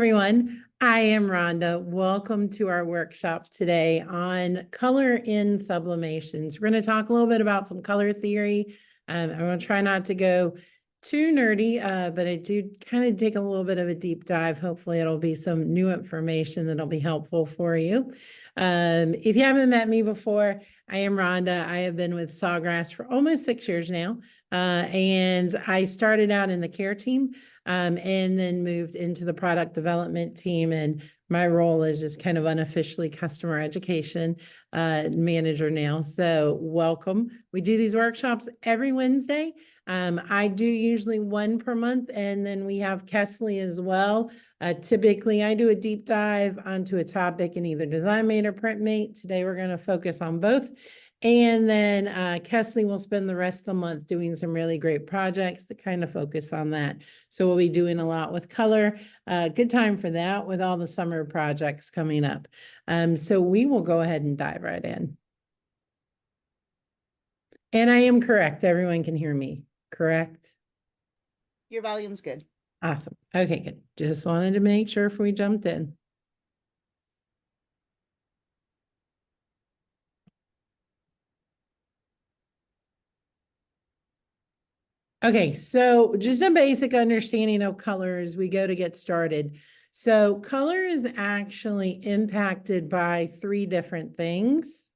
everyone. I am Rhonda. Welcome to our workshop today on color in sublimations. We're going to talk a little bit about some color theory. I'm going to try not to go too nerdy, but I do kind of take a little bit of a deep dive. Hopefully it'll be some new information that'll be helpful for you. If you haven't met me before, I am Rhonda. I have been with Sawgrass for almost 6 years now. And I started out in the care team and then moved into the product development team. And my role is just kind of unofficially customer education manager now. So welcome. We do these workshops every Wednesday. I do usually one per month, and then we have Kesley as well. Typically, I do a deep dive onto a topic in either DesignMate or PrintMate. Today, we're going to focus on both. And then Kesley will spend the rest of the month doing some really great projects that kind of focus on that. So we'll be doing a lot with color. Good time for that with all the summer projects coming up. So we will go ahead and dive right in. And I am correct. Everyone can hear me, correct? Your volume's good. Awesome. Okay, good. Just wanted to make sure if we jumped in. Okay, so just a basic understanding of color as we go to get started. So color is actually impacted by 3 different things.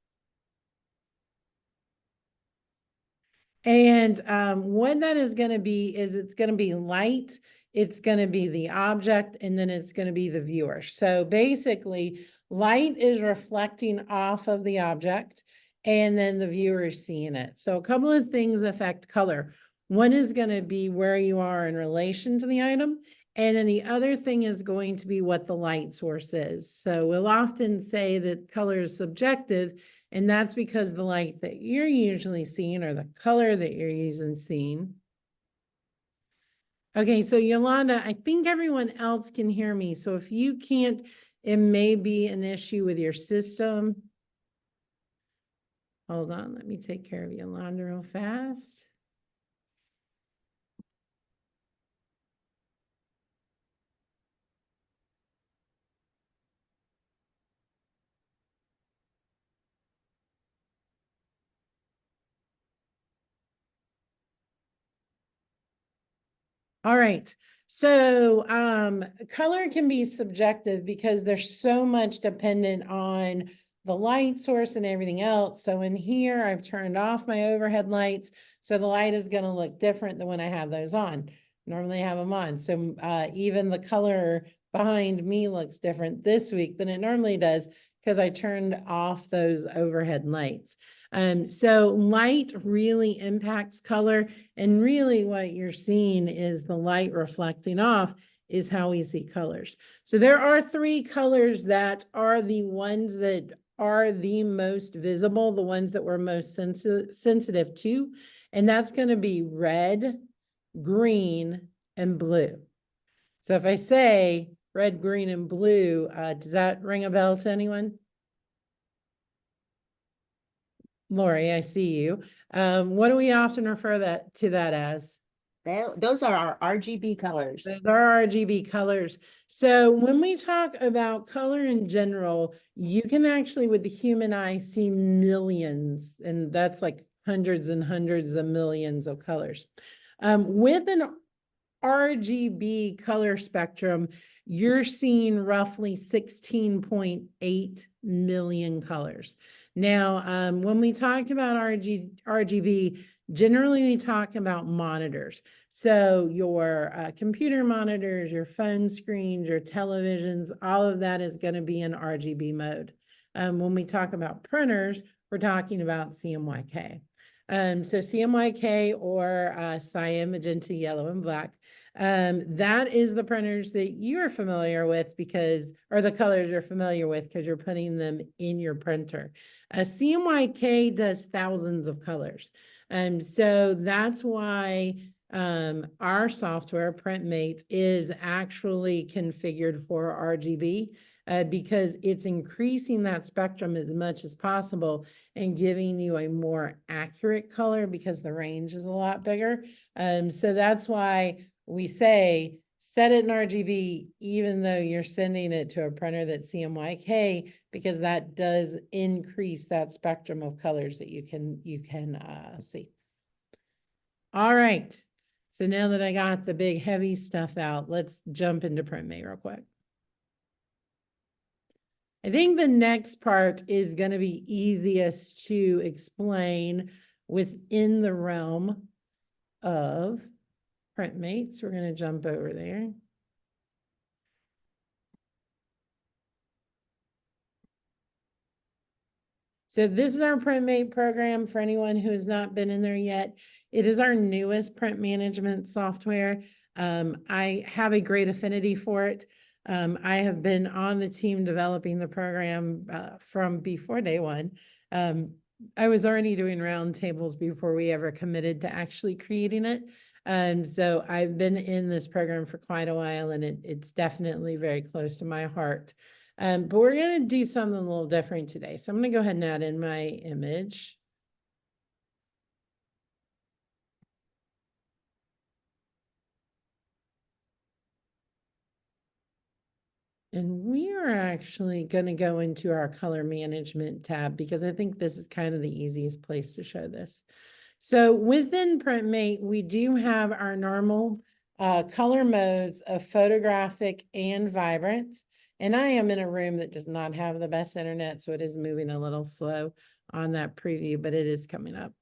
And what that is going to be is it's going to be light, it's going to be the object, and then it's going to be the viewer. So basically, light is reflecting off of the object, and then the viewer is seeing it. So a couple of things affect color. One is going to be where you are in relation to the item. And then the other thing is going to be what the light source is. So we'll often say that color is subjective, and that's because the light that you're usually seeing or the color that you're usually seeing. Okay, so Yolanda, I think everyone else can hear me. So if you can't, it may be an issue with your system. Hold on, let me take care of Yolanda real fast. All right. So color can be subjective because there's so much dependent on the light source and everything else. So in here, I've turned off my overhead lights. So the light is going to look different than when I have those on. Normally I have them on. So even the color behind me looks different this week than it normally does because I turned off those overhead lights. So light really impacts color, and really what you're seeing is the light reflecting off is how we see colors. So there are 3 colors that are the ones that are the most visible, the ones that we're most sensitive to, and that's going to be red, green, and blue. So if I say red, green, and blue, does that ring a bell to anyone? Lori, I see you. What do we often refer to that as? Those are our RGB colors. Those are RGB colors. So when we talk about color in general, you can actually, with the human eye, see millions, and that's like hundreds and hundreds of millions of colors. With an RGB color spectrum, you're seeing roughly 16.8 million colors. Now, when we talk about RGB, generally we talk about monitors. So your computer monitors, your phone screens, your televisions, all of that is going to be in RGB mode. When we talk about printers, we're talking about CMYK. So CMYK or cyan, magenta, yellow, and black. That is the printers that you're familiar with because, or the colors you're familiar with because you're putting them in your printer. CMYK does thousands of colors. So that's why our software, PrintMate, is actually configured for RGB because it's increasing that spectrum as much as possible and giving you a more accurate color because the range is a lot bigger. So that's why we say set it in RGB, even though you're sending it to a printer that's CMYK, because that does increase that spectrum of colors that you can see. All right. So now that I got the big heavy stuff out, let's jump into PrintMate real quick. I think the next part is going to be easiest to explain within the realm of PrintMate. So we're going to jump over there. So this is our PrintMate program for anyone who has not been in there yet. It is our newest print management software. I have a great affinity for it. I have been on the team developing the program from before day one. I was already doing roundtables before we ever committed to actually creating it. So I've been in this program for quite a while, and it's definitely very close to my heart. But we're going to do something a little different today. So I'm going to go ahead and add in my image. And we are actually going to go into our color management tab, because I think this is kind of the easiest place to show this. So within PrintMate, we do have our normal color modes of photographic and vibrant. And I am in a room that does not have the best internet, so it is moving a little slow on that preview, but it is coming up.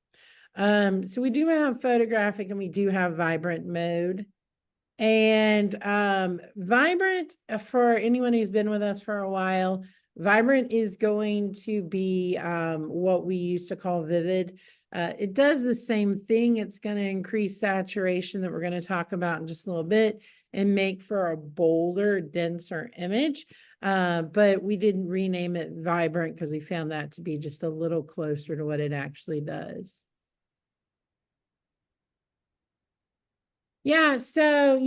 So we do have photographic and we do have vibrant mode. And vibrant, for anyone who's been with us for a while, vibrant is going to be what we used to call vivid. It does the same thing. It's going to increase saturation that we're going to talk about in just a little bit and make for a bolder, denser image. But we didn't rename it vibrant because we found that to be just a little closer to what it actually does. Yeah, so,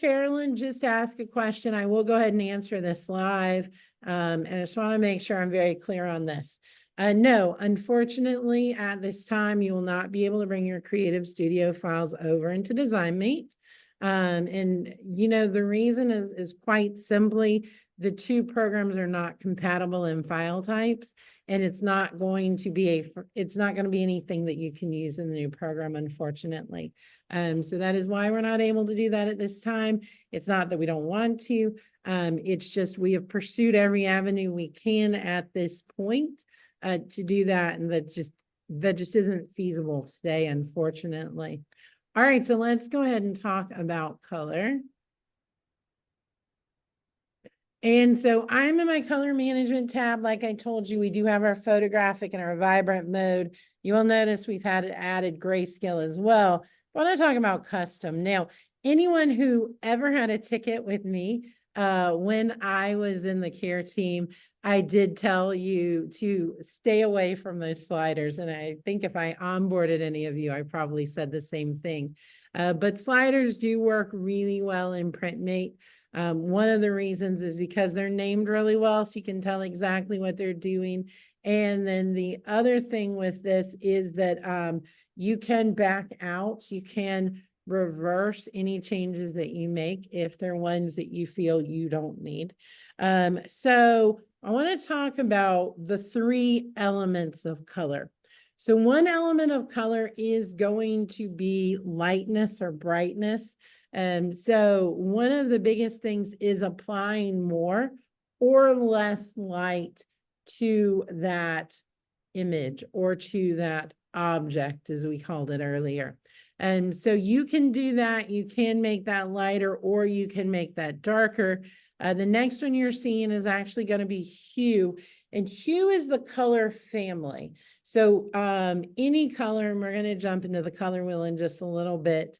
Carolyn just asked a question. I will go ahead and answer this live. And I just want to make sure I'm very clear on this. No, unfortunately, at this time, you will not be able to bring your Creative Studio files over into DesignMate. And, the reason is quite simply, the two programs are not compatible in file types, and it's not going to be anything that you can use in the new program, unfortunately. So that is why we're not able to do that at this time. It's not that we don't want to. It's just we have pursued every avenue we can at this point to do that, and that just isn't feasible today, unfortunately. All right, so let's go ahead and talk about color. And so I'm in my color management tab. Like I told you, we do have our photographic and our vibrant mode. You will notice we've had added grayscale as well. But I'm talking about custom. Now, anyone who ever had a ticket with me when I was in the care team, I did tell you to stay away from those sliders. And I think if I onboarded any of you, I probably said the same thing. But sliders do work really well in PrintMate. One of the reasons is because they're named really well, so you can tell exactly what they're doing. And then the other thing with this is that you can back out, you can reverse any changes that you make if they're ones that you feel you don't need. So I want to talk about the 3 elements of color. So one element of color is going to be lightness or brightness. So one of the biggest things is applying more or less light to that image or to that object, as we called it earlier. And so you can do that. You can make that lighter or you can make that darker. The next one you're seeing is actually going to be hue. And hue is the color family. So any color, and we're going to jump into the color wheel in just a little bit.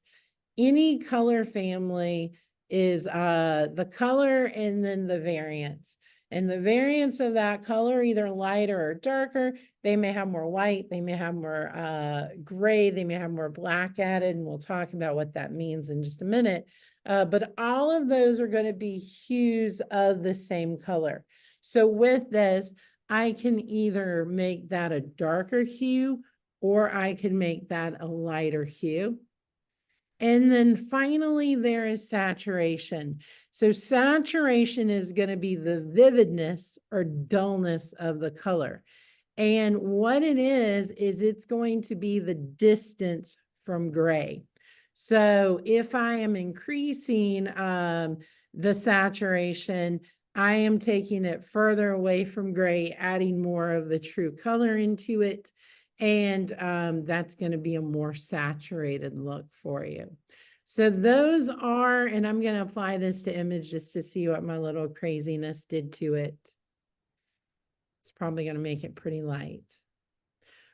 Any color family is the color and then the variance. And the variance of that color, either lighter or darker, they may have more white, they may have more gray, they may have more black added, and we'll talk about what that means in just a minute. But all of those are going to be hues of the same color. So with this, I can either make that a darker hue or I can make that a lighter hue. And then finally, there is saturation. So saturation is going to be the vividness or dullness of the color. And what it is it's going to be the distance from gray. So if I am increasing the saturation, I am taking it further away from gray, adding more of the true color into it. And that's going to be a more saturated look for you. So those are, and I'm going to apply this to image just to see what my little craziness did to it. It's probably going to make it pretty light.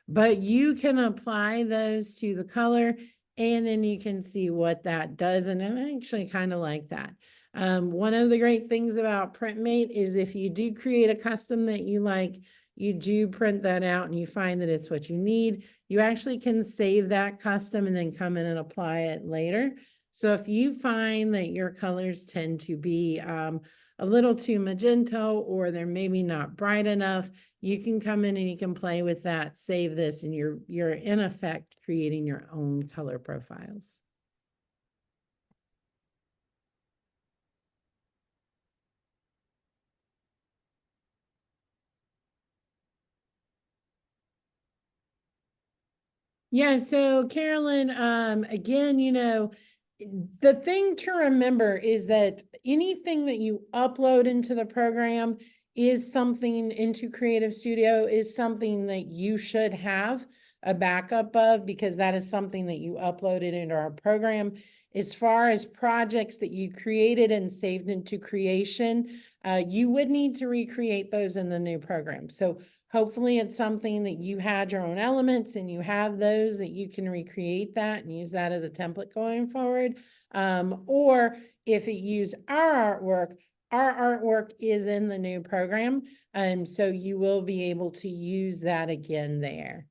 But you can apply those to the color and then you can see what that does. And I actually kind of like that. One of the great things about PrintMate is if you do create a custom that you like, you do print that out and you find that it's what you need, you actually can save that custom and then come in and apply it later. So if you find that your colors tend to be a little too magenta or they're maybe not bright enough, you can come in and you can play with that, save this, and you're in effect creating your own color profiles. Yeah, so Carolyn, again, the thing to remember is that anything that you upload into the program is something into Creative Studio is something that you should have a backup of because that is something that you uploaded into our program. As far as projects that you created and saved into creation, you would need to recreate those in the new program. So hopefully it's something that you had your own elements and you have those that you can recreate that and use that as a template going forward. Or if it used our artwork is in the new program. So you will be able to use that again there.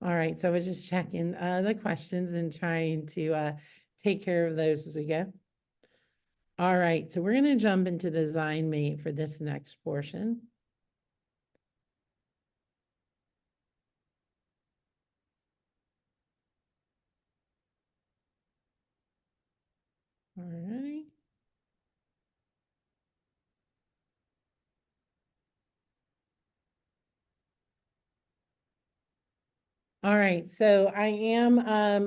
All right, so I was just checking the questions and trying to take care of those as we go. All right, so we're going to jump into DesignMate for this next portion. All right. All right, so I am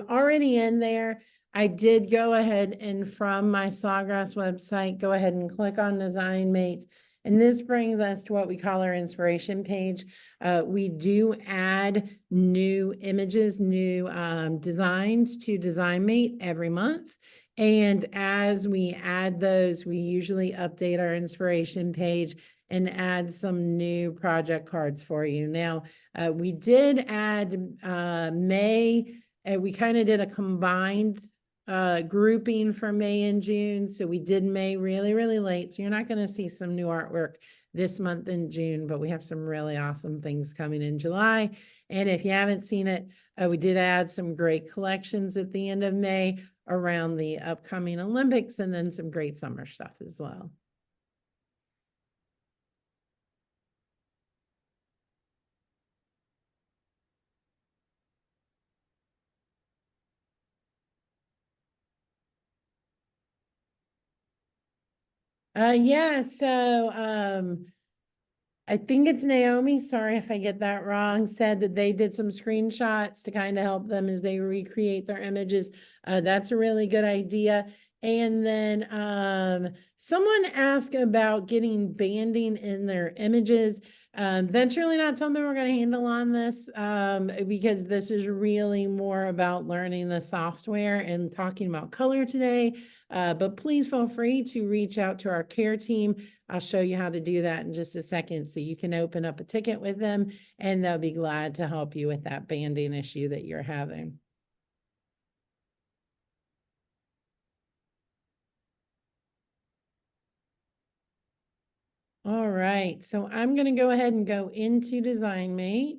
already in there. I did go ahead and from my Sawgrass website, go ahead and click on DesignMate. And this brings us to what we call our inspiration page. We do add new images, new designs to DesignMate every month. And as we add those, we usually update our inspiration page and add some new project cards for you. Now, we did add May, we kind of did a combined grouping for May and June. So we did May really, really late. So you're not going to see some new artwork this month in June, but we have some really awesome things coming in July. And if you haven't seen it, we did add some great collections at the end of May around the upcoming Olympics and then some great summer stuff as well. Yeah, so I think it's Naomi, sorry if I get that wrong, said that they did some screenshots to kind of help them as they recreate their images. That's a really good idea. And then someone asked about getting banding in their images. That's really not something we're going to handle on this because this is really more about learning the software and talking about color today. But please feel free to reach out to our care team. I'll show you how to do that in just a second. So you can open up a ticket with them and they'll be glad to help you with that banding issue that you're having. All right, so I'm going to go ahead and go into DesignMate.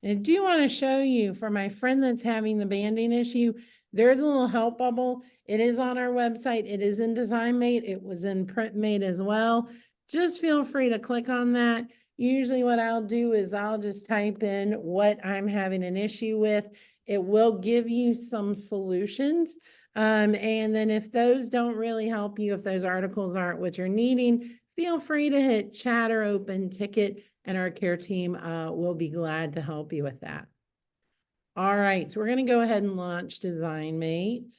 And I do want to show you for my friend that's having the banding issue, there's a little help bubble. It is on our website. It is in DesignMate. It was in PrintMate as well. Just feel free to click on that. Usually what I'll do is I'll just type in what I'm having an issue with. It will give you some solutions. And then if those don't really help you, if those articles aren't what you're needing, feel free to hit chat or open ticket, and our care team will be glad to help you with that. All right, so we're going to go ahead and launch DesignMate.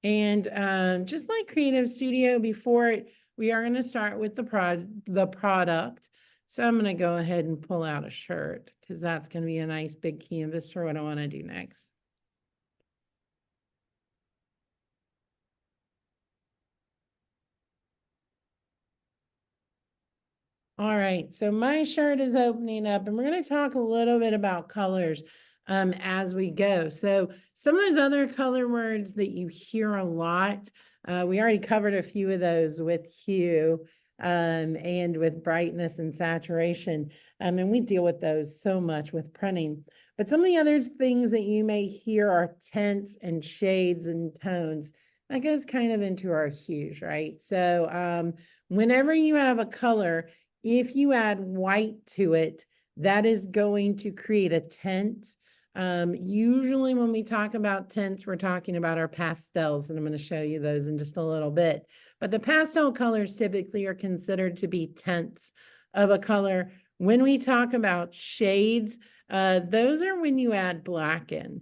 And just like Creative Studio before it, we are going to start with the product. So I'm going to go ahead and pull out a shirt because that's going to be a nice big canvas for what I want to do next. All right, so my shirt is opening up, and we're going to talk a little bit about colors as we go. So some of those other color words that you hear a lot, we already covered a few of those with hue and with brightness and saturation. And we deal with those so much with printing. But some of the other things that you may hear are tints and shades and tones. That goes kind of into our hues, right? So whenever you have a color, if you add white to it, that is going to create a tint. Usually when we talk about tints, we're talking about our pastels, and I'm going to show you those in just a little bit. But the pastel colors typically are considered to be tints of a color. When we talk about shades, those are when you add black in.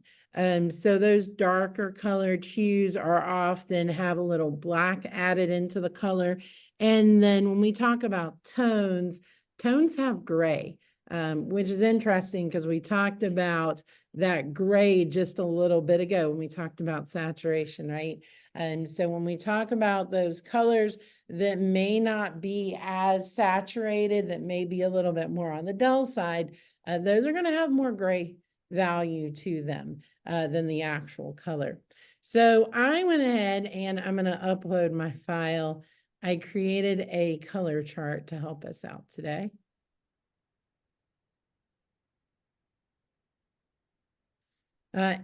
So those darker colored hues are often have a little black added into the color. And then when we talk about tones, tones have gray, which is interesting because we talked about that gray just a little bit ago when we talked about saturation, right? And so when we talk about those colors that may not be as saturated, that may be a little bit more on the dull side, those are going to have more gray value to them than the actual color. So I went ahead and I'm going to upload my file. I created a color chart to help us out today.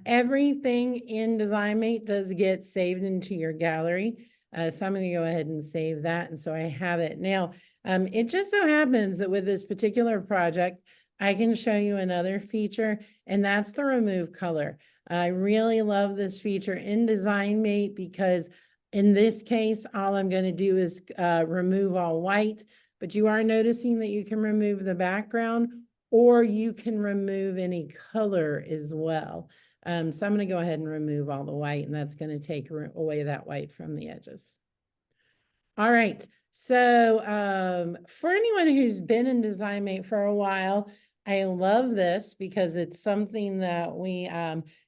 Everything in DesignMate does get saved into your gallery. So I'm going to go ahead and save that. And so I have it. Now, it just so happens that with this particular project, I can show you another feature, and that's the remove color. I really love this feature in DesignMate because in this case, all I'm going to do is remove all white, but you are noticing that you can remove the background, or you can remove any color as well. So I'm going to go ahead and remove all the white, and that's going to take away that white from the edges. All right. So for anyone who's been in DesignMate for a while, I love this because it's something that we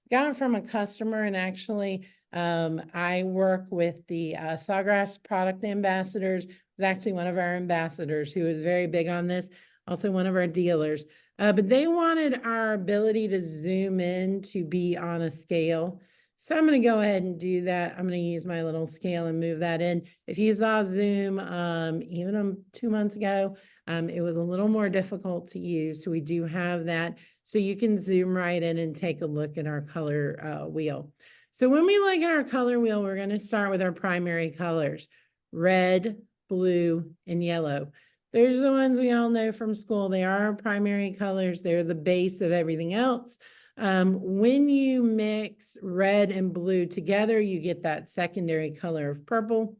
got from a customer, and actually I work with the Sawgrass product ambassadors. It's actually one of our ambassadors who is very big on this, also one of our dealers. But they wanted our ability to zoom in to be on a scale. So I'm going to go ahead and do that. I'm going to use my little scale and move that in. If you saw Zoom, even 2 months ago, it was a little more difficult to use. So we do have that. So you can zoom right in and take a look at our color wheel. So when we look at our color wheel, we're going to start with our primary colors: red, blue, and yellow. There's the ones we all know from school. They are our primary colors. They're the base of everything else. When you mix red and blue together, you get that secondary color of purple.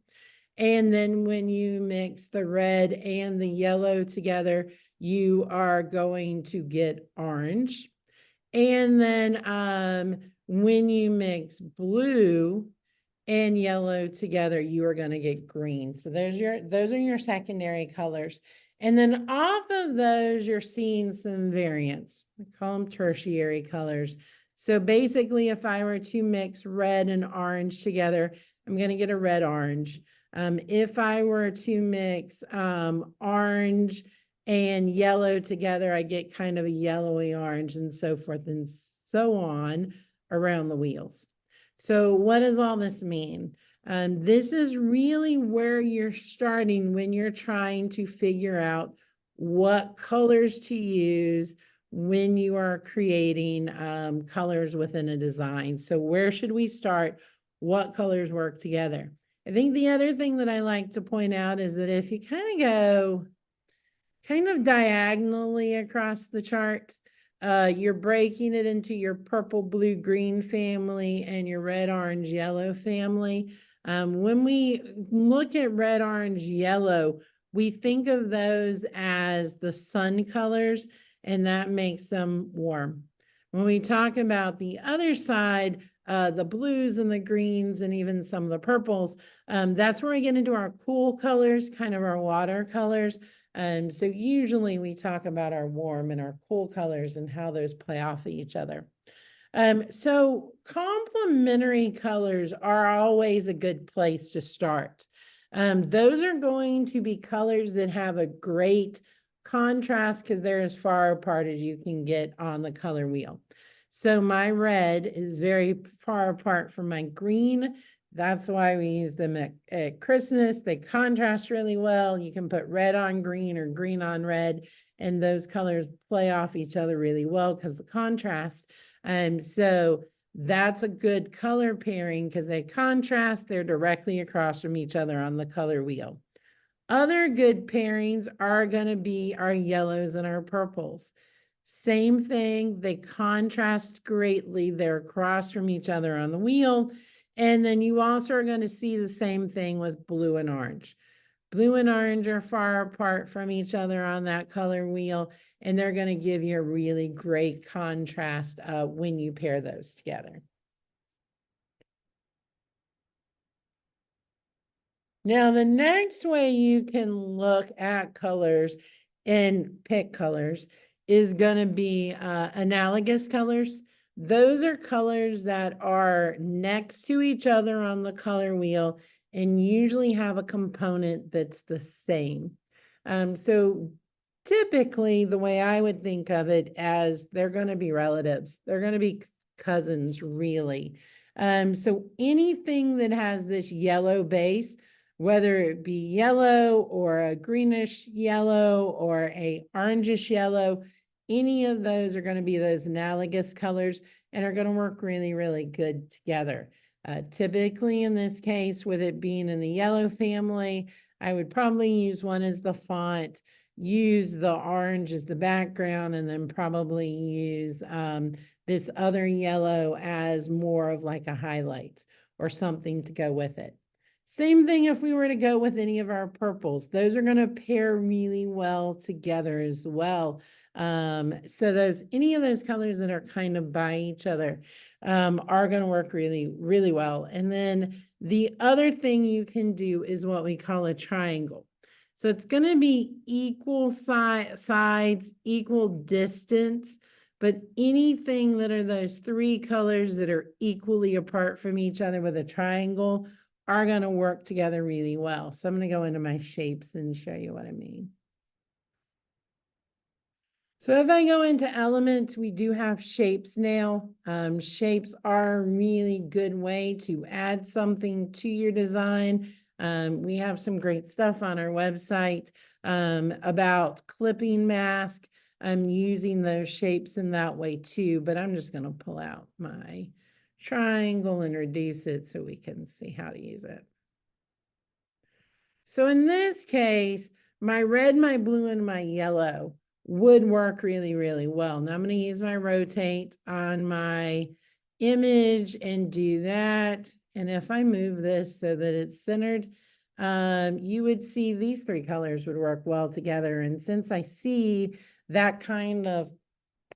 And then when you mix the red and the yellow together, you are going to get orange. And then when you mix blue and yellow together, you are going to get green. So those are your secondary colors. And then off of those, you're seeing some variants. We call them tertiary colors. So basically, if I were to mix red and orange together, I'm going to get a red-orange. If I were to mix orange and yellow together, I get kind of a yellowy orange, and so forth and so on around the wheels. So what does all this mean? This is really where you're starting when you're trying to figure out what colors to use when you are creating colors within a design. So where should we start? What colors work together? I think the other thing that I like to point out is that if you kind of go kind of diagonally across the chart, you're breaking it into your purple, blue, green family and your red, orange, yellow family. When we look at red, orange, yellow, we think of those as the sun colors, and that makes them warm. When we talk about the other side, the blues and the greens and even some of the purples, that's where we get into our cool colors, kind of our watercolors. So usually we talk about our warm and our cool colors and how those play off of each other. So complementary colors are always a good place to start. Those are going to be colors that have a great contrast because they're as far apart as you can get on the color wheel. So my red is very far apart from my green. That's why we use them at Christmas. They contrast really well. You can put red on green or green on red, and those colors play off each other really well because the contrast. So that's a good color pairing because they contrast. They're directly across from each other on the color wheel. Other good pairings are going to be our yellows and our purples. Same thing, they contrast greatly. They're across from each other on the wheel. And then you also are going to see the same thing with blue and orange. Blue and orange are far apart from each other on that color wheel, and they're going to give you a really great contrast when you pair those together. Now, the next way you can look at colors and pick colors is going to be analogous colors. Those are colors that are next to each other on the color wheel and usually have a component that's the same. So typically the way I would think of it as they're going to be relatives. They're going to be cousins, really. So anything that has this yellow base, whether it be yellow or a greenish yellow or a orangish yellow, any of those are going to be those analogous colors and are going to work really, really good together. Typically in this case, with it being in the yellow family, I would probably use one as the font, use the orange as the background, and then probably use this other yellow as more of like a highlight or something to go with it. Same thing if we were to go with any of our purples. Those are going to pair really well together as well. So any of those colors that are kind of by each other are going to work really, really well. And then the other thing you can do is what we call a triangle. So it's going to be equal sides, equal distance, but anything that are those three colors that are equally apart from each other with a triangle are going to work together really well. So I'm going to go into my shapes and show you what I mean. So if I go into elements, we do have shapes now. Shapes are a really good way to add something to your design. We have some great stuff on our website about clipping mask. Using those shapes in that way too, but I'm just going to pull out my triangle and reduce it so we can see how to use it. So in this case, my red, my blue, and my yellow would work really, really well. Now I'm going to use my rotate on my image and do that. And if I move this so that it's centered, you would see these three colors would work well together. And since I see that kind of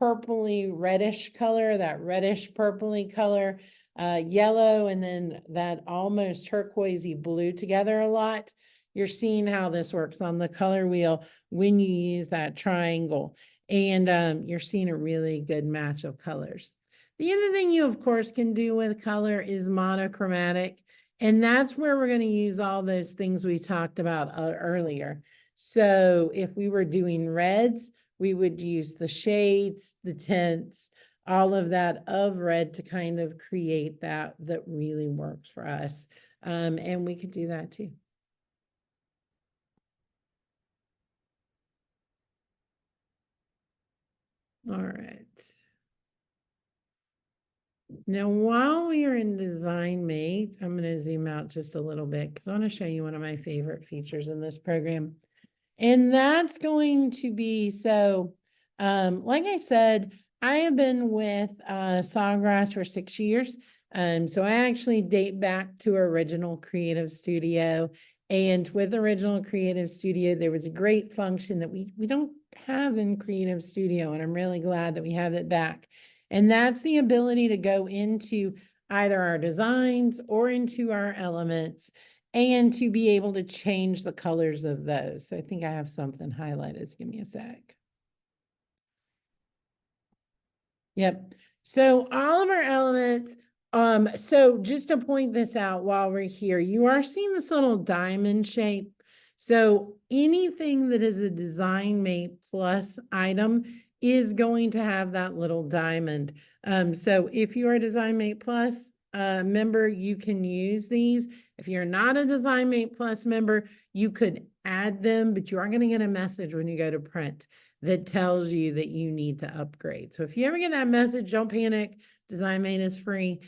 purpley reddish color, that reddish purpley color, yellow, and then that almost turquoisey blue together a lot, you're seeing how this works on the color wheel when you use that triangle. And you're seeing a really good match of colors. The other thing you, of course, can do with color is monochromatic. And that's where we're going to use all those things we talked about earlier. So if we were doing reds, we would use the shades, the tints, all of that of red to kind of create that really works for us. And we could do that too. All right. Now, while we are in DesignMate, I'm going to zoom out just a little bit because I want to show you one of my favorite features in this program. And that's going to be, so, like I said, I have been with Sawgrass for 6 years. So I actually date back to Original Creative Studio. And with Original Creative Studio, there was a great function that we don't have in Creative Studio, and I'm really glad that we have it back. And that's the ability to go into either our designs or into our elements and to be able to change the colors of those. So I think I have something highlighted. So give me a sec. Yep. So all of our elements, so just to point this out while we're here, you are seeing this little diamond shape. So anything that is a DesignMate Plus item is going to have that little diamond. So if you're a DesignMate Plus member, you can use these. If you're not a DesignMate Plus member, you could add them, but you are going to get a message when you go to print that tells you that you need to upgrade. So if you ever get that message, don't panic. DesignMate is free,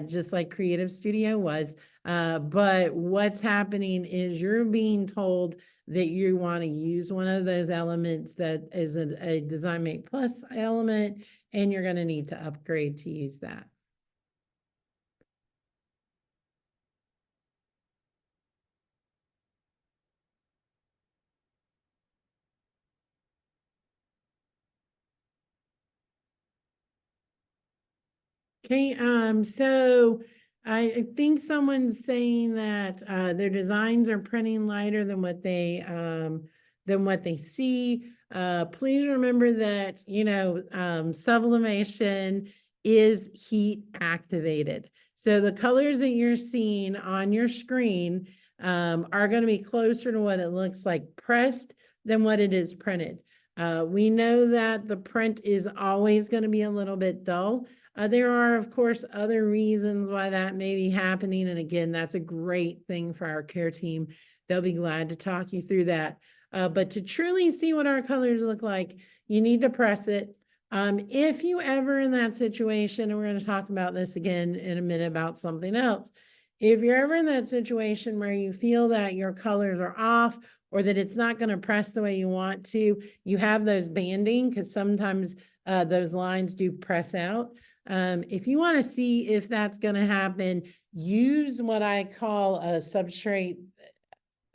just like Creative Studio was. But what's happening is you're being told that you want to use one of those elements that is a DesignMate Plus element, and you're going to need to upgrade to use that. Okay, so I think someone's saying that their designs are printing lighter than what they see. Please remember that, you know, sublimation is heat activated. So the colors that you're seeing on your screen are going to be closer to what it looks like pressed than what it is printed. We know that the print is always going to be a little bit dull. There are, of course, other reasons why that may be happening. And again, that's a great thing for our care team. They'll be glad to talk you through that. But to truly see what our colors look like, you need to press it. If you ever in that situation, and we're going to talk about this again in a minute about something else. If you're ever in that situation where you feel that your colors are off or that it's not going to press the way you want to, you have those banding because sometimes those lines do press out. If you want to see if that's going to happen, use what I call a substrate,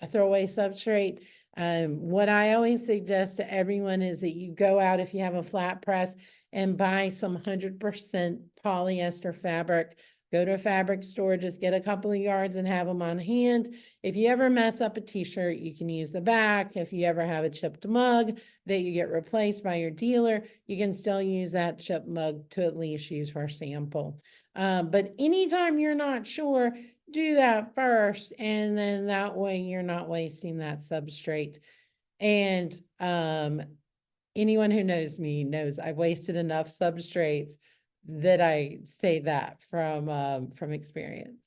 a throwaway substrate. What I always suggest to everyone is that you go out if you have a flat press and buy some 100% polyester fabric. Go to a fabric store, just get a couple of yards and have them on hand. If you ever mess up a t-shirt, you can use the back. If you ever have a chipped mug that you get replaced by your dealer, you can still use that chipped mug to at least use for a sample. But anytime you're not sure, do that first, and then that way you're not wasting that substrate. And anyone who knows me knows I've wasted enough substrates that I say that from experience.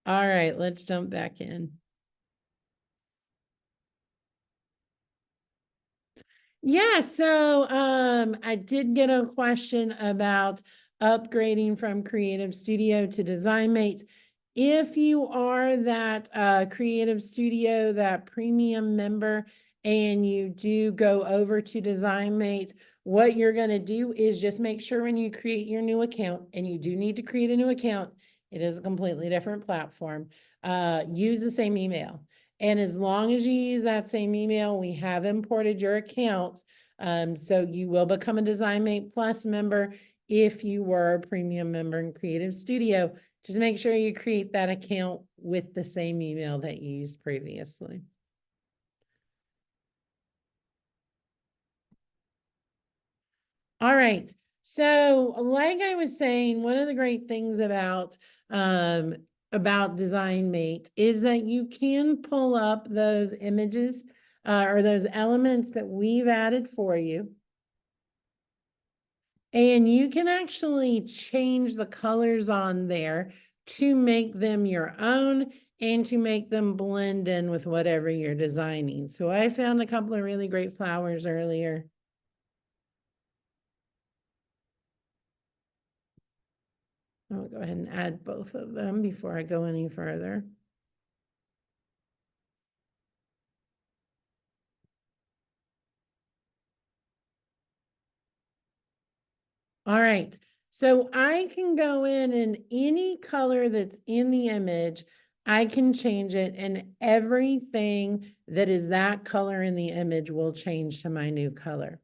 All right, let's jump back in. Yeah, so I did get a question about upgrading from Creative Studio to DesignMate. If you are that Creative Studio, that premium member, and you do go over to DesignMate, what you're going to do is just make sure when you create your new account, and you do need to create a new account, it is a completely different platform, use the same email. And as long as you use that same email, we have imported your account. So you will become a DesignMate Plus member if you were a premium member in Creative Studio. Just make sure you create that account with the same email that you used previously. All right. So like I was saying, one of the great things about DesignMate is that you can pull up those images or those elements that we've added for you. And you can actually change the colors on there to make them your own. and to make them blend in with whatever you're designing. So I found a couple of really great flowers earlier. I'll go ahead and add both of them before I go any further. All right, so I can go in and any color that's in the image, I can change it, and everything that is that color in the image will change to my new color.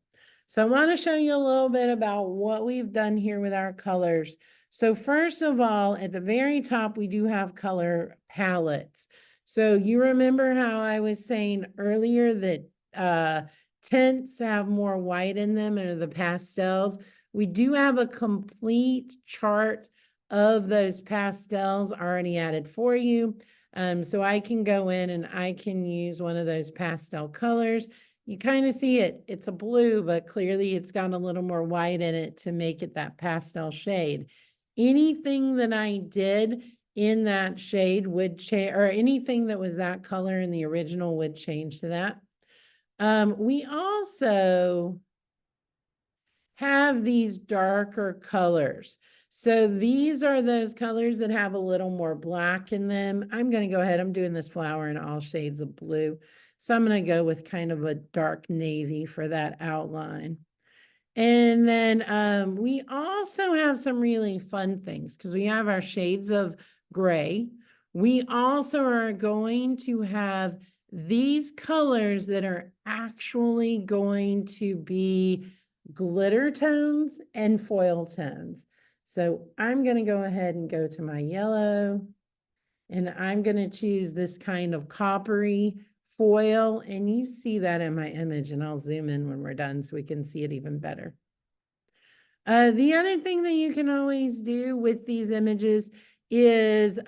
So I want to show you a little bit about what we've done here with our colors. So first of all, at the very top, we do have color palettes. So you remember how I was saying earlier that tints have more white in them, or the pastels. We do have a complete chart of those pastels already added for you. So I can go in and I can use one of those pastel colors. You kind of see it, it's a blue, but clearly it's got a little more white in it to make it that pastel shade. Anything that I did in that shade would change, or anything that was that color in the original would change to that. We also have these darker colors. So these are those colors that have a little more black in them. I'm going to go ahead, I'm doing this flower in all shades of blue. So I'm going to go with kind of a dark navy for that outline. And then we also have some really fun things because we have our shades of gray. We also are going to have these colors that are actually going to be glitter tones and foil tones. So I'm going to go ahead and go to my yellow, and I'm going to choose this kind of coppery foil, and you see that in my image, and I'll zoom in when we're done so we can see it even better. The other thing that you can always do with these images is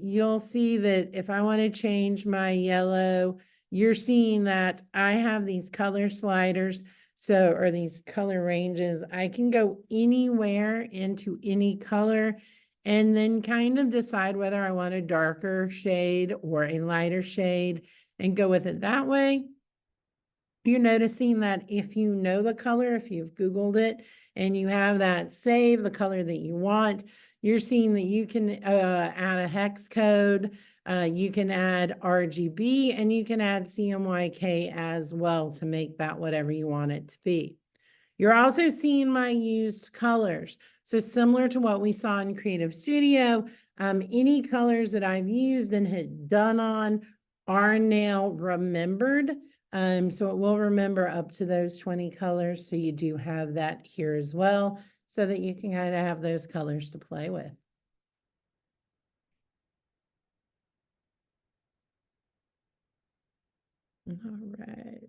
you'll see that if I want to change my yellow, you're seeing that I have these color sliders. So, or these color ranges, I can go anywhere into any color and then kind of decide whether I want a darker shade or a lighter shade and go with it that way. You're noticing that if you know the color, if you've Googled it and you have that save the color that you want, you're seeing that you can add a hex code, you can add RGB, and you can add CMYK as well to make that whatever you want it to be. You're also seeing my used colors. So similar to what we saw in Creative Studio, any colors that I've used and had done on are now remembered. So it will remember up to those 20 colors. So you do have that here as well, so that you can kind of have those colors to play with. All right.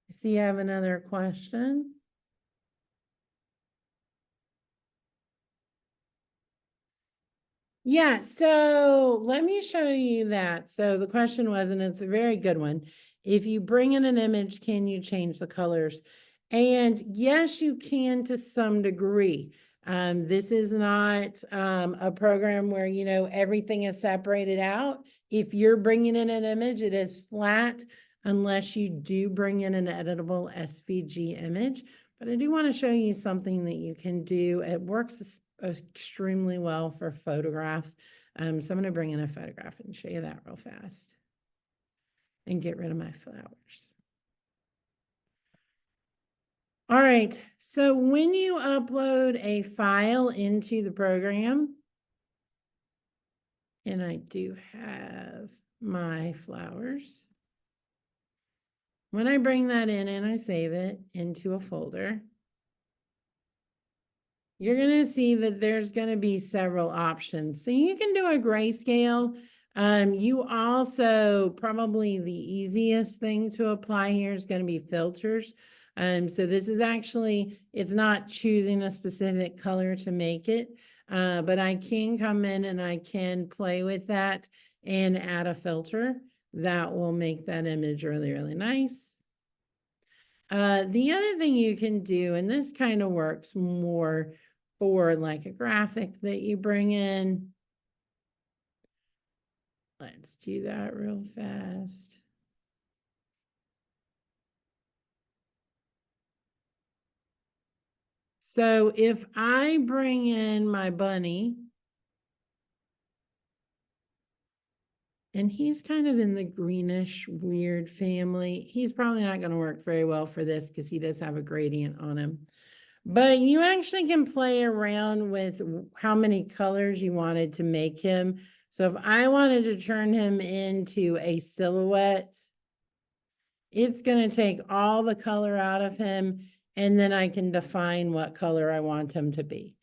I see you have another question. Yeah, so let me show you that. So the question was, and it's a very good one, if you bring in an image, can you change the colors? And yes, you can to some degree. This is not a program where, you know, everything is separated out. If you're bringing in an image, it is flat unless you do bring in an editable SVG image. But I do want to show you something that you can do. It works extremely well for photographs. So I'm going to bring in a photograph and show you that real fast and get rid of my flowers. All right, so when you upload a file into the program, and I do have my flowers, when I bring that in and I save it into a folder, you're going to see that there's going to be several options. So you can do a grayscale. You also, probably the easiest thing to apply here is going to be filters. So this is actually, it's not choosing a specific color to make it, but I can come in and I can play with that and add a filter that will make that image really, really nice. The other thing you can do, and this kind of works more for like a graphic that you bring in, Let's do that real fast. So if I bring in my bunny, and he's kind of in the greenish, weird family, he's probably not going to work very well for this because he does have a gradient on him. But you actually can play around with how many colors you wanted to make him. So if I wanted to turn him into a silhouette, it's going to take all the color out of him, and then I can define what color I want him to be.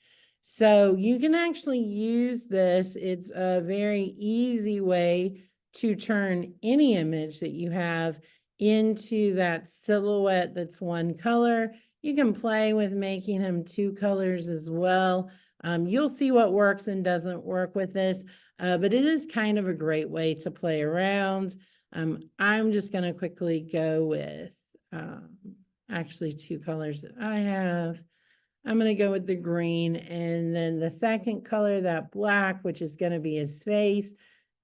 So you can actually use this. It's a very easy way to turn any image that you have into that silhouette that's one color. You can play with making him two colors as well. You'll see what works and doesn't work with this, but it is kind of a great way to play around. I'm just going to quickly go with actually two colors that I have. I'm going to go with the green, and then the second color, that black, which is going to be his face,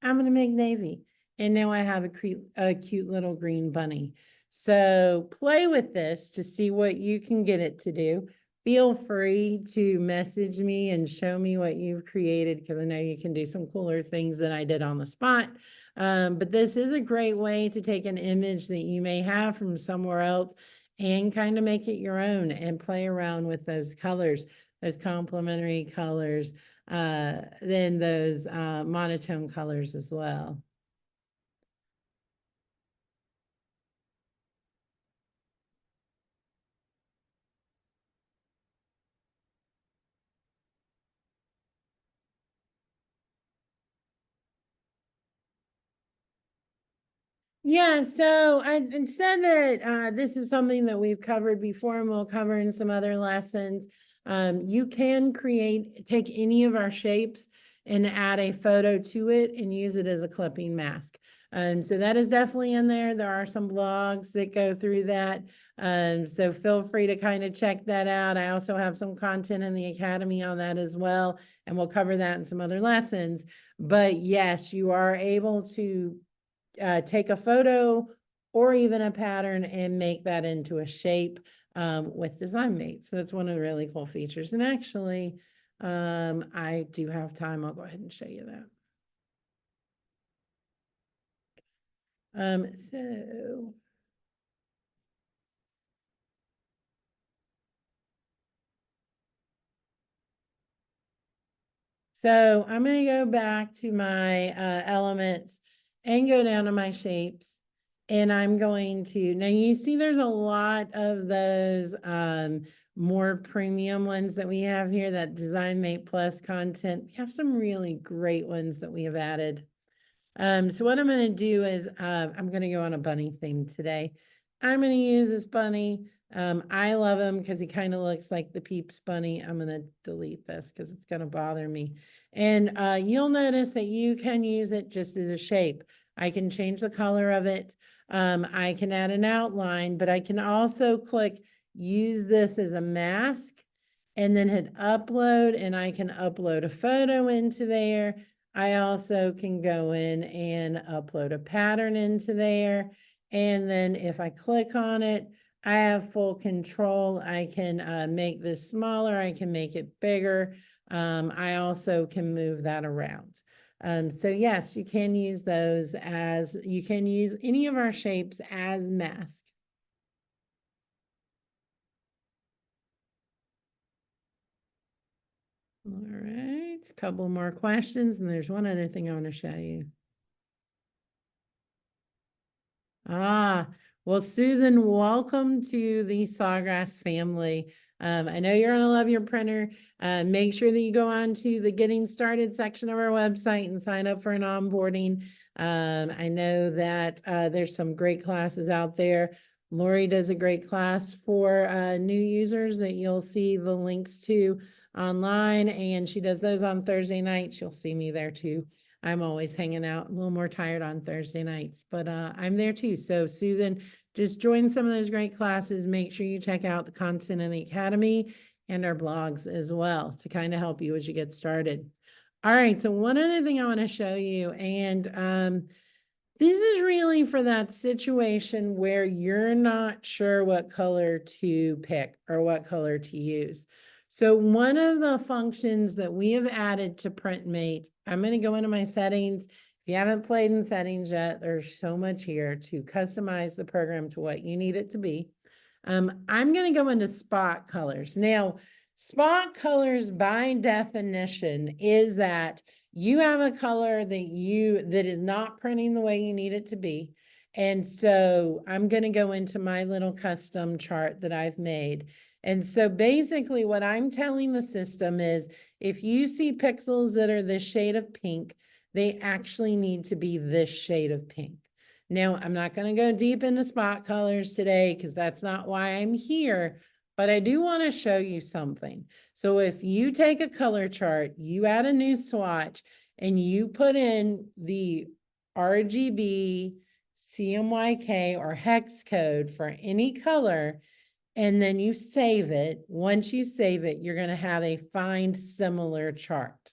I'm going to make navy. And now I have a cute little green bunny. So play with this to see what you can get it to do. Feel free to message me and show me what you've created, because I know you can do some cooler things than I did on the spot. But this is a great way to take an image that you may have from somewhere else and kind of make it your own and play around with those colors, those complementary colors, then those monotone colors as well. Yeah, so I said that this is something that we've covered before and we'll cover in some other lessons. You can take any of our shapes and add a photo to it and use it as a clipping mask. So that is definitely in there. There are some blogs that go through that. So feel free to kind of check that out. I also have some content in the Academy on that as well, and we'll cover that in some other lessons. But yes, you are able to take a photo or even a pattern and make that into a shape with DesignMate. So that's one of the really cool features. And actually, I do have time. I'll go ahead and show you that. So I'm going to go back to my elements and go down to my shapes. And I'm going to, now you see there's a lot of those more premium ones that we have here, that DesignMate Plus content. We have some really great ones that we have added. So what I'm going to do is I'm going to go on a bunny theme today. I'm going to use this bunny. I love him because he kind of looks like the Peeps bunny. I'm going to delete this because it's going to bother me. And you'll notice that you can use it just as a shape. I can change the color of it. I can add an outline, but I can also click use this as a mask and then hit upload, and I can upload a photo into there. I also can go in and upload a pattern into there. And then if I click on it, I have full control. I can make this smaller. I can make it bigger. I also can move that around. So yes, you can use those as, you can use any of our shapes as masks. All right, a couple more questions, and there's one other thing I want to show you. Well, Susan, welcome to the Sawgrass family. I know you're gonna love your printer. Make sure that you go on to the Getting Started section of our website and sign up for an onboarding. I know that there's some great classes out there. Lori does a great class for new users that you'll see the links to online, and she does those on Thursday nights. You'll see me there too. I'm always hanging out, a little more tired on Thursday nights, but I'm there too. So Susan, just join some of those great classes. Make sure you check out the content in the Academy and our blogs as well to kind of help you as you get started. All right, so one other thing I want to show you, and this is really for that situation where you're not sure what color to pick or what color to use. So one of the functions that we have added to PrintMate, I'm going to go into my settings. If you haven't played in settings yet, there's so much here to customize the program to what you need it to be. I'm going to go into spot colors. Now, spot colors by definition is that you have a color that is not printing the way you need it to be. And so I'm going to go into my little custom chart that I've made. And so basically what I'm telling the system is if you see pixels that are this shade of pink, they actually need to be this shade of pink. Now, I'm not going to go deep into spot colors today because that's not why I'm here, but I do want to show you something. So if you take a color chart, you add a new swatch, and you put in the RGB, CMYK, or hex code for any color, and then you save it. Once you save it, you're going to have a find similar chart.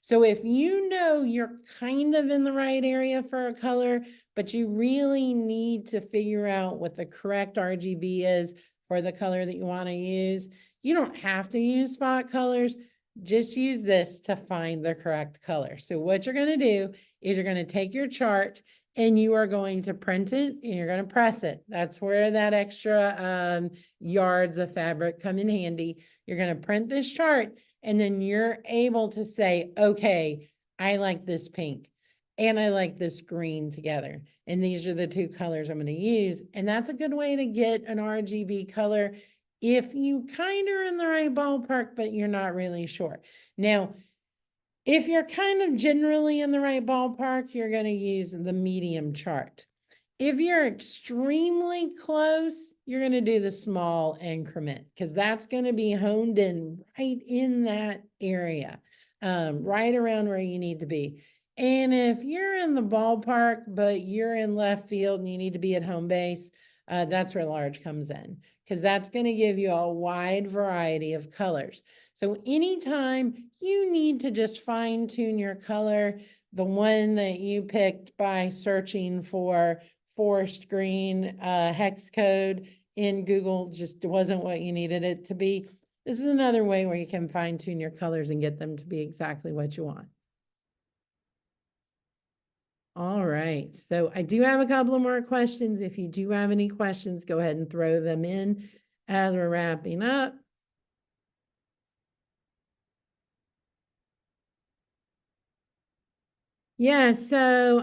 So if you know you're kind of in the right area for a color, but you really need to figure out what the correct RGB is for the color that you want to use, you don't have to use spot colors. Just use this to find the correct color. So what you're going to do is you're going to take your chart and you are going to print it and you're going to press it. That's where that extra yards of fabric come in handy. You're going to print this chart and then you're able to say, okay, I like this pink and I like this green together. And these are the two colors I'm going to use. And that's a good way to get an RGB color if you kind of are in the right ballpark, but you're not really sure. Now, if you're kind of generally in the right ballpark, you're going to use the medium chart. If you're extremely close, you're going to do the small increment because that's going to be honed in right in that area, right around where you need to be. And if you're in the ballpark, but you're in left field and you need to be at home base, that's where large comes in because that's going to give you a wide variety of colors. So anytime you need to just fine tune your color, the one that you picked by searching for forest green hex code in Google just wasn't what you needed it to be. This is another way where you can fine tune your colors and get them to be exactly what you want. All right, so I do have a couple of more questions. If you do have any questions, go ahead and throw them in as we're wrapping up. Yeah, so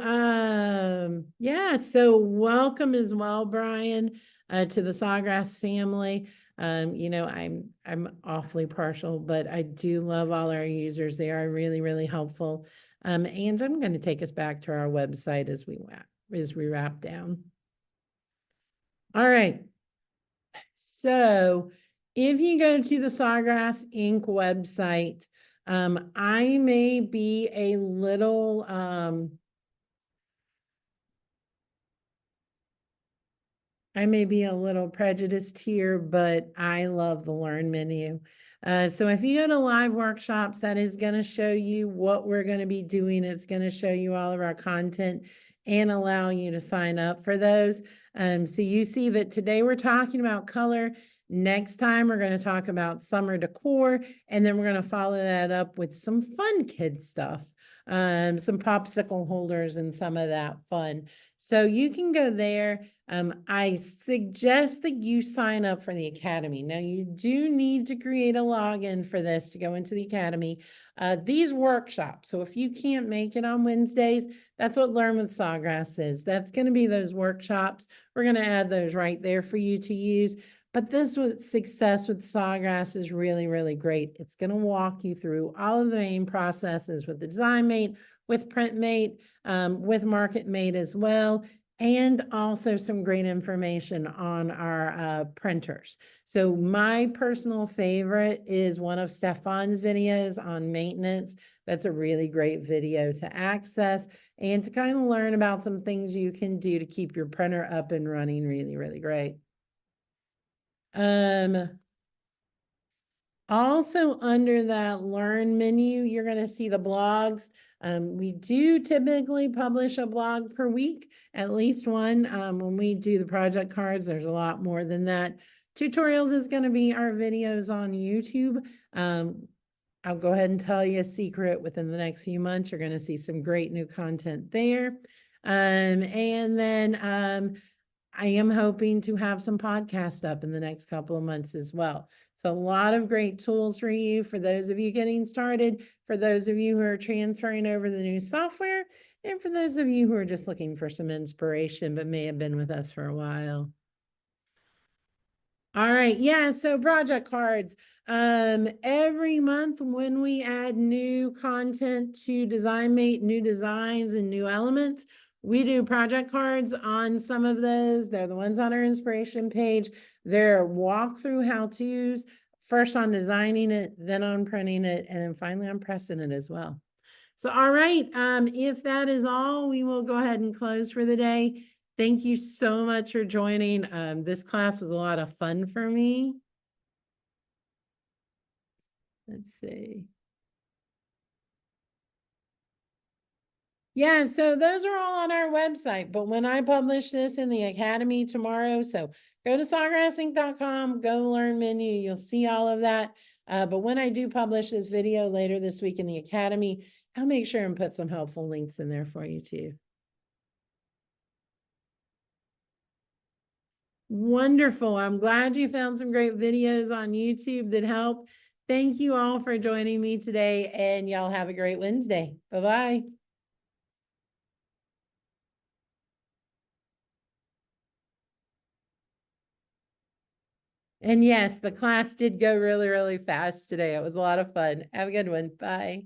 welcome as well, Brian, to the Sawgrass family. You know, I'm awfully partial, but I do love all our users. They are really, really helpful. And I'm going to take us back to our website as we wrap down. All right. So if you go to the Sawgrass Inc. website, I may be a little prejudiced here, but I love the Learn menu. So if you go to live workshops, that is going to show you what we're going to be doing. It's going to show you all of our content and allow you to sign up for those. So you see that today we're talking about color. Next time, we're going to talk about summer decor, and then we're going to follow that up with some fun kid stuff, some popsicle holders and some of that fun. So you can go there. I suggest that you sign up for the Academy. Now, you do need to create a login for this to go into the Academy. These workshops, so if you can't make it on Wednesdays, that's what Learn with Sawgrass is. That's going to be those workshops. We're going to add those right there for you to use. But this with Success with Sawgrass is really, really great. It's going to walk you through all of the main processes with the DesignMate, with PrintMate, with MarketMate as well, and also some great information on our printers. So my personal favorite is one of Stefan's videos on maintenance. That's a really great video to access and to kind of learn about some things you can do to keep your printer up and running really, really great. Also, under that Learn menu, you're going to see the blogs. We do typically publish a blog per week, at least one. When we do the project cards, there's a lot more than that. Tutorials is going to be our videos on YouTube. I'll go ahead and tell you a secret. Within the next few months, you're going to see some great new content there. And then I am hoping to have some podcasts up in the next couple of months as well. So a lot of great tools for you, for those of you getting started, for those of you who are transferring over the new software, and for those of you who are just looking for some inspiration but may have been with us for a while. All right, yeah, so project cards. Every month when we add new content to DesignMate, new designs and new elements, we do project cards on some of those. They're the ones on our inspiration page. They're walkthrough how-tos, first on designing it, then on printing it, and then finally on pressing it as well. So, all right, if that is all, we will go ahead and close for the day. Thank you so much for joining. This class was a lot of fun for me. Let's see. Yeah, so those are all on our website, but when I publish this in the Academy tomorrow, so go to sawgrassinc.com, go to the Learn menu, you'll see all of that. But when I do publish this video later this week in the Academy, I'll make sure and put some helpful links in there for you too. Wonderful. I'm glad you found some great videos on YouTube that help. Thank you all for joining me today, and y'all have a great Wednesday. Bye-bye. And yes, the class did go really, really fast today. It was a lot of fun. Have a good one. Bye.